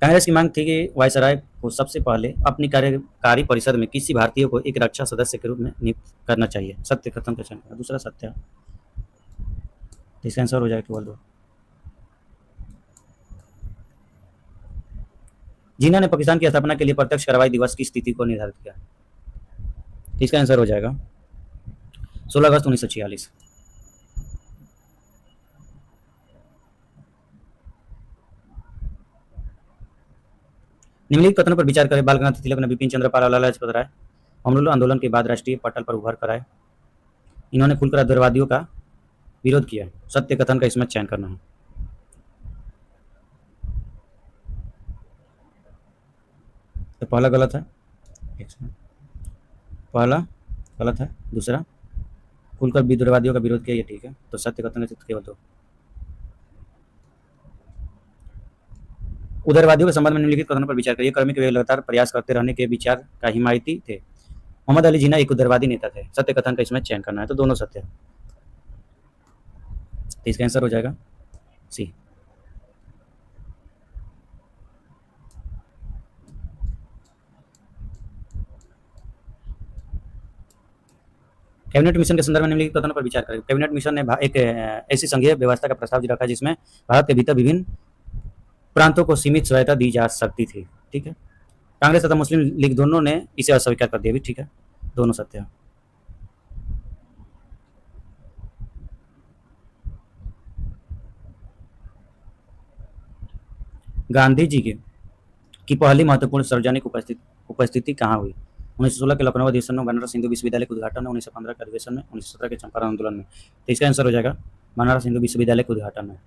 कांग्रेस की मांग थी कि वायसराय को सबसे पहले अपनी कार्यकारी परिषद में किसी भारतीय को एक रक्षा सदस्य के रूप में नियुक्त करना चाहिए। सत्य कथन का चयन, दूसरा सत्य है, तो इसका आंसर हो जाएगा केवल 2। जिन्ना ने पाकिस्तान की स्थापना के लिए प्रत्यक्ष कार्रवाई दिवस की स्थिति को निर्धारित किया। इसका आंसर हो जाएगा 16 अगस्त 1946। निम्नलिखित कथनों पर विचार करें। बाल गंगाधर तिलक ने बिपिन चंद्र पाल और लाला लाजपत राय होम आंदोलन के बाद राष्ट्रीय पटल पर उभर कर आए। इन्होंने खुलकर आतंकवादियों का विरोध किया। सत्य कथन का इसमें चयन करना है। तो पहला गलत है, पहला गलत है, दूसरा खुलकर विद्रोहवादियों का विरोध किया, ये ठीक है। तो सत्य कथन का केवल 2। उदारवादियों के संबंध में निम्नलिखित कथनों पर विचार करिए। कार्मिक वे लगातार प्रयास करते रहने के विचार का हिमायती थे। मोहम्मद अली जिन्ना एक उदारवादी नेता थे। सत्य कथन का इसमें चयन करना है, तो दोनों सत्य है। तो इसका आंसर हो जाएगा सी। कैबिनेट मिशन के संदर्भ में निम्नलिखित कथनों पर विचार करें। कैबिनेट मिशन ने एक ऐसी संघीय व्यवस्था का प्रस्ताव रखा जिसमें भारत के भीतर विभिन्न प्रांतों को सीमित सहायता दी जा सकती थी। ठीक है। कांग्रेस तथा मुस्लिम लीग दोनों ने इसे अस्वीकार कर दिया भी। ठीक है, दोनों सत्य है। गांधी जी की पहली महत्वपूर्ण सार्वजनिक उपस्थिति कहाँ हुई? 1916 के लखनऊ अधिवेशन में, बनारस हिंदू विश्वविद्यालय के उद्घाटन में, 1915 के अधिवेशन में, 1917 के चंपारण आंदोलन में। तो इसका आंसर हो जाएगा बनारस हिंदू विश्वविद्यालय के उद्घाटन में।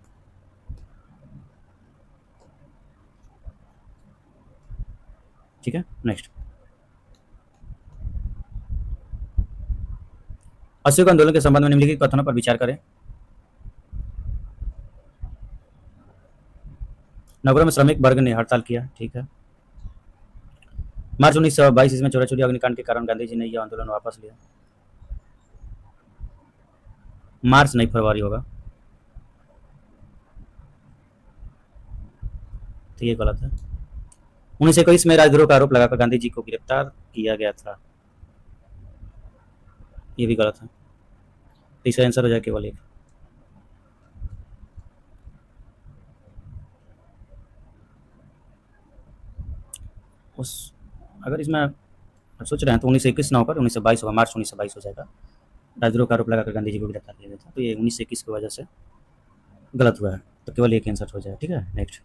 ठीक है, नेक्स्ट। असहयोग आंदोलन के संबंध में निम्नलिखित कथनों पर विचार करें। नगरों में श्रमिक वर्ग ने हड़ताल किया। ठीक है। मार्च 1922 इसमें चौरा चौरी अग्निकांड के कारण गांधी जी ने यह आंदोलन वापस लिया। मार्च नहीं, फरवरी होगा, तो ये गलत है। 1921 में राजद्रोह का आरोप लगाकर गांधी जी को गिरफ्तार किया गया था। ये भी गलत है। तो इसका आंसर हो जाए केवल एक। उस अगर इसमें सोच रहे हैं तो 1921 ना होकर 1922 होगा। मार्च 1922 हो जाएगा। राजद्रोह का आरोप लगाकर गांधी जी को गिरफ्तार किया गया था, तो ये 1921 की वजह से गलत हुआ है, तो केवल एक आंसर हो जाएगा। ठीक है, नेक्स्ट।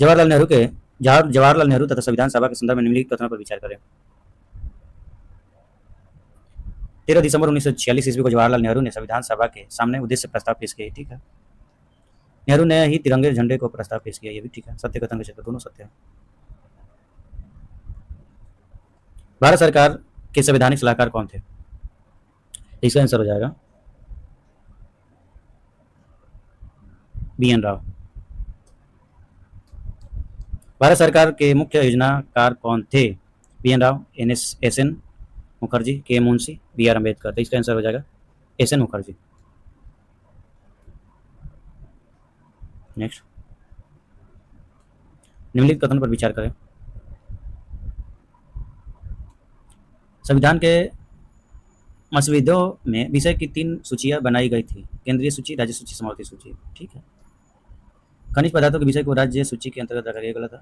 जवाहरलाल नेहरू तथा संविधान सभा के संदर्भ में निम्नलिखित कथनों पर विचार करें। 13 दिसंबर 1946 ईस्वी को जवाहरलाल नेहरू ने संविधान सभा के सामने उद्देश्य प्रस्ताव पेश किया। ठीक है। नेहरू ने ही तिरंगे झंडे को प्रस्ताव पेश किया। ये भी ठीक है। सत्य कथन के क्षेत्र दोनों सत्य है। भारत सरकार के संवैधानिक सलाहकार कौन थे? इसका आंसर हो जाएगा BN राव। भारत सरकार के मुख्य योजनाकार कौन थे? BN राव, SN मुखर्जी, के मुंशी, BR अम्बेडकर। तो इसका आंसर हो जाएगा SN मुखर्जी। नेक्स्ट। निम्नलिखित कथन पर विचार करें। संविधान के मसौदों में विषय की 3 सूचियां बनाई गई थी। केंद्रीय सूची, राज्य सूची, समावर्ती सूची। ठीक है। खनिज पदार्थों के विषय को राज्य सूची के अंतर्गत रखा गया। गलत है।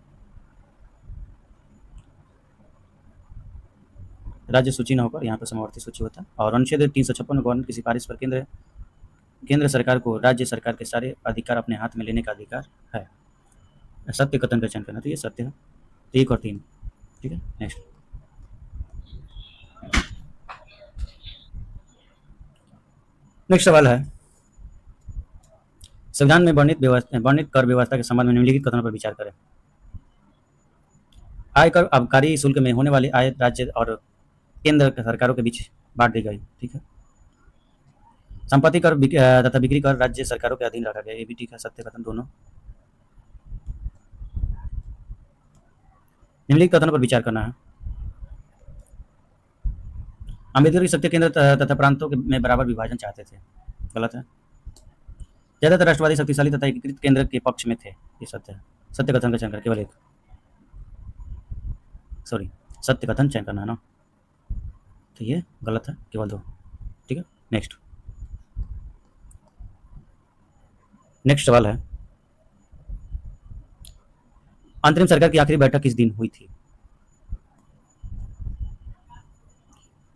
राज्य सूची न होकर यहाँ पर समावर्ती सूची होता। और अनुच्छेद 356 में गवर्नर की सिफारिश पर केंद्र सरकार को राज्य सरकार के सारे अधिकार अपने हाथ में लेने का अधिकार है। सत्य कथन का चयन करना, तो ये सत्य है। तो 1 और 3। ठीक है, नेक्स्ट। नेक्स्ट सवाल है, संविधान में वर्णित कर व्यवस्था के संबंध में निम्नलिखित कथनों पर विचार करें। आयकर आबकारी शुल्क में होने वाली आय राज्य और केंद्र सरकारों के बीच बांट दी गई। ठीक है। संपत्ति कर तथा बिक्री कर राज्य सरकारों के अधीन रखा गया। ये भी ठीक है। सत्य कथन दोनों। निम्नलिखित कथनों पर विचार करना है। अम्बेडकर की शक्ति केंद्र तथा प्रांतों में बराबर विभाजन चाहते थे। गलत है। ज्यादातर राष्ट्रवादी शक्तिशाली तथा एकीकृत केंद्र के पक्ष में थे। ये सत्य है। सत्य कथन का चयन कर केवल एक। सत्य कथन चयन करना है ना, तो ये गलत है। केवल 2। ठीक है, नेक्स्ट। नेक्स्ट सवाल है, अंतरिम सरकार की आखिरी बैठक किस दिन हुई थी?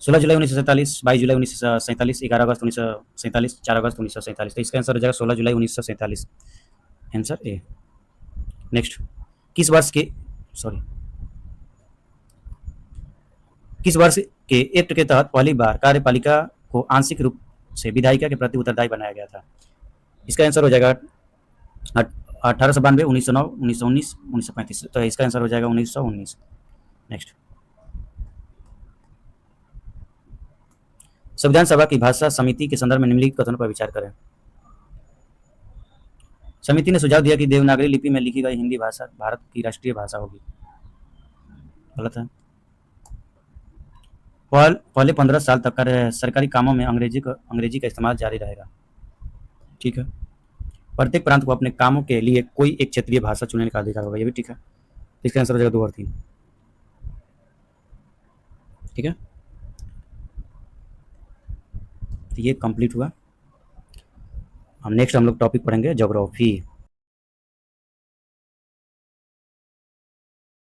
16 जुलाई 1947, 22 जुलाई 1947, 11 अगस्त 1947, 4 अगस्त 1947। तो इसका आंसर हो जाएगा 16 जुलाई 1947। Answer A. नेक्स्ट। किस वर्ष के एक्ट के तहत पहली बार कार्यपालिका को आंशिक रूप से विधायिका के प्रति उत्तरदायी बनाया गया था? इसका आंसर हो जाएगा 1892, 1909, 1919, 1935। तो इसका आंसर हो जाएगा 1919। नेक्स्ट। संविधान सभा की भाषा समिति के संदर्भ में निम्नलिखित कथनों पर विचार करें। समिति ने सुझाव दिया कि देवनागरी लिपि में लिखी गई हिंदी भाषा भारत की राष्ट्रीय भाषा होगी। गलत है। पहले 15 साल तक सरकारी कामों में अंग्रेजी का इस्तेमाल जारी रहेगा। ठीक है। प्रत्येक प्रांत को अपने कामों के लिए कोई एक क्षेत्रीय भाषा चुनने का अधिकार होगा। ये भी ठीक है। इसका आंसर हो जाएगा 2 और 3। ठीक है, तो ये कंप्लीट हुआ। हम नेक्स्ट हम लोग टॉपिक पढ़ेंगे ज्योग्राफी।